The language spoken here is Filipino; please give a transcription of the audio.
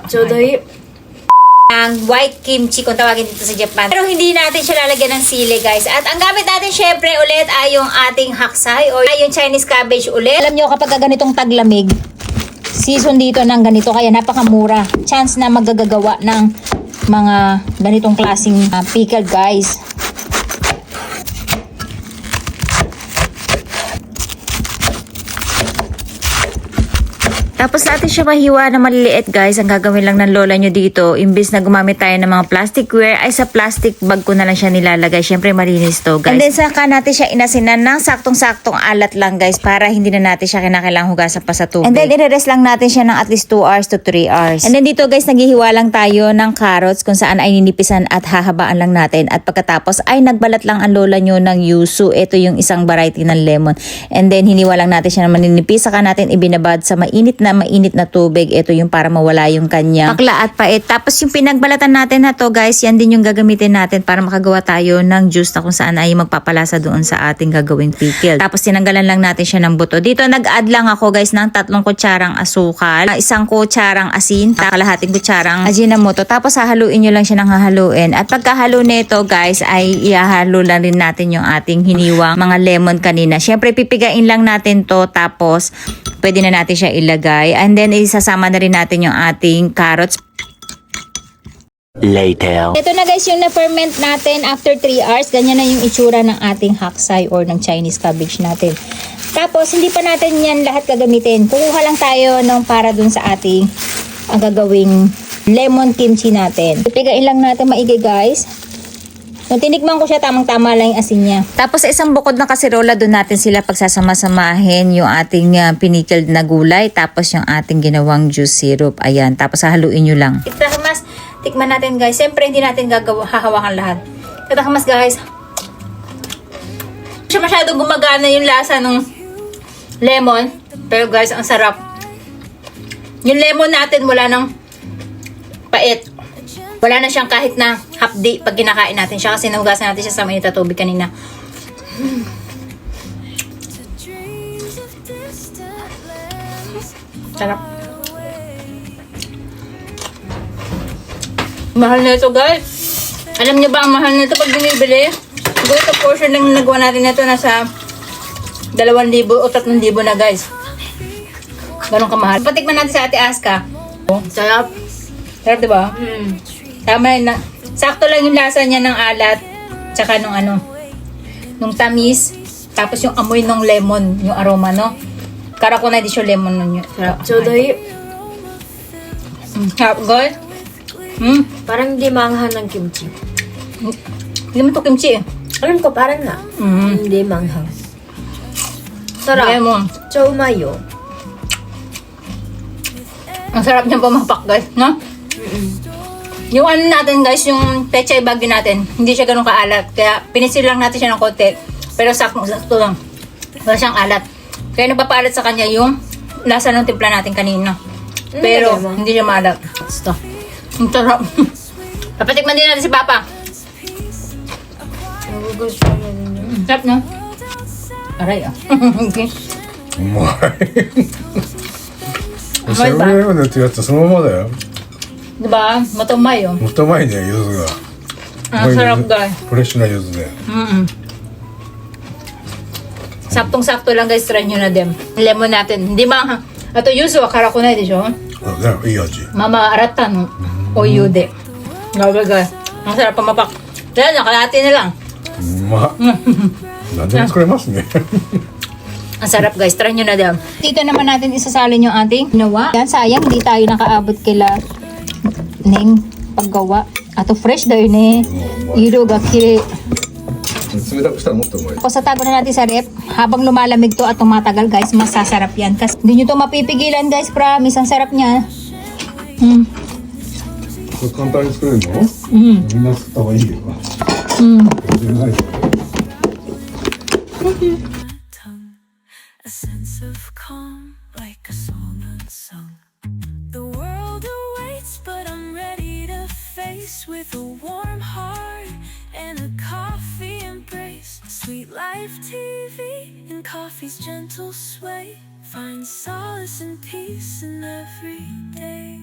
Chodoy. Ang white kimchi kung tawagin dito sa Japan. Pero hindi natin siya lalagyan ng sili, guys. At ang gamit natin syempre ulit ay yung ating haksay or yung Chinese cabbage ulit. Alam nyo, kapag ganitong taglamig, season dito ng ganito, kaya napakamura. Chance na magagagawa ng mga ganitong klaseng pickle, guys. Tapos natin siya mahiwa na maliliit, guys. Ang gagawin lang ng lola nyo dito, imbis na gumamit tayo ng mga plasticware, ay sa plastic bag ko na lang siya nilalagay. Siyempre malinis to, guys. And then saka natin siya inasinan ng saktong-saktong alat lang, guys, para hindi na natin siya kinakailangang hugasan pa sa tubig. And then i-rest lang natin siya ng at least 2 hours to 3 hours. And then dito, guys, naghihiwa lang tayo ng carrots kung saan ay ninipisan at hahabaan lang natin. At pagkatapos ay nagbalat lang ang lola nyo ng yuzu. Ito yung isang variety ng lemon. And then hiniwa lang natin siya na maninipis. Saka natin ibinabad sa mainit na tubig. Ito yung para mawala yung kanya pakla at pait. Tapos yung pinagbalatan natin na to, guys, yan din yung gagamitin natin para makagawa tayo ng juice na kung saan ay magpapalasa doon sa ating gagawing pickle. Tapos tinanggalan lang natin siya ng buto. Dito nag-add lang ako, guys, ng 3 kutsarang asukal, 1 kutsarang asin, kalahating kutsarang ajinomoto. Tapos hahaluin nyo lang siya ng hahaluin. At pagkahalo nito, guys, ay ihahalo lang rin natin yung ating hiniwang mga lemon kanina. Syempre pipigain lang natin to, tapos pwede na natin siya ilagay. And then, isasama na rin natin yung ating carrots. Later. Ito na, guys, yung na-ferment natin after 3 hours. Ganyan na yung itsura ng ating haksay or ng Chinese cabbage natin. Tapos, hindi pa natin yan lahat gagamitin. Kukuha lang tayo ng para dun sa ating ang gagawing lemon kimchi natin. Pipigain lang natin maigi, guys. Nung tinikman ko siya, tamang-tama lang yung asin niya. Tapos sa isang bukod na kasirola, doon natin sila pagsasama-samahin yung ating pinickled na gulay. Tapos yung ating ginawang juice syrup. Ayan. Tapos haluin nyo lang. Mas tikman natin, guys. Siyempre, hindi natin hahawakan lahat. Mas, guys. Siya masyadong gumagana yung lasa ng lemon. Pero, guys, ang sarap. Yung lemon natin, wala nang pait. Wala na siyang kahit na hapdi pag kinakain natin siya kasi nahugasan natin siya sa mainit na tubig kanina. Sarap. Mahal na ito, guys. Alam niyo ba ang mahal na ito pag binibili? Siguro ito portion lang nagawa natin na ito nasa 2,000 o 3,000 na, guys. Ganun kamahal. Patikman natin sa Ate Aska. Oh, sarap. Sarap, diba? Tama na. Sakto lang yung lasa niya ng alat. Tsaka nung nung tamis. Tapos yung amoy ng lemon. Yung aroma, no? Karakunay di siya lemon nun yun. Chodoy. Sarap, guys. Parang hindi maanghang ng kimchi. Hindi mo to kimchi eh. Alam ko, parang nga. Hindi maanghang. Sarap. Lemon. Chow mayo. Ang sarap niyang pumapak, guys. No? Yung natin, guys, yung pechay bagyo natin, hindi siya ganun kaalat. Kaya pinisil lang natin siya ng konti. Pero sakto lang. Wala siyang alat. Kaya nagpapaalat sa kanya yung lasa ng timpla natin kanina. Pero hindi siya maalat. Ito. Ang sarap. Papatikman din natin si Papa. Sarap, no? Aray, ah. Okay. うまいセブンイレブンで売ってるやつそのままだよ Diba? Matumay, oh. もっとうまいね柚子が Ang sarap, guys. フレッシュな柚子で Saktong-sakto lang, guys. Try nyo na din. Lemon natin. Hindi ba? Ato yuzu wa karakunay, di siya? いい味 Mama arata no. Oyu de. Grabe, guys. Ang sarap pamapak. Kaya nakalati na lang. うまっ何でも作れますね Ang sarap, guys. Try nyo na din. Dito naman natin isasalin yung ating ginawa. Yan, sayang. Hindi tayo nakaabot kila Neng paggawa. Ato fresh dahil ni Iro ga kire. 冷たくしたらもっとうまい Kung sa tago na natin sa rep, habang lumalamig to at tumatagal, guys, masasarap yan. Kasi hindi nyo to mapipigilan, guys, promise. Ang sarap niya. これ簡単に作れるのみんな作った方がいいよな A sense of calm, like a song unsung. The world awaits, but I'm ready to face with a warm heart and a coffee embrace. Sweet Life TV and coffee's gentle sway. Find solace and peace in every day.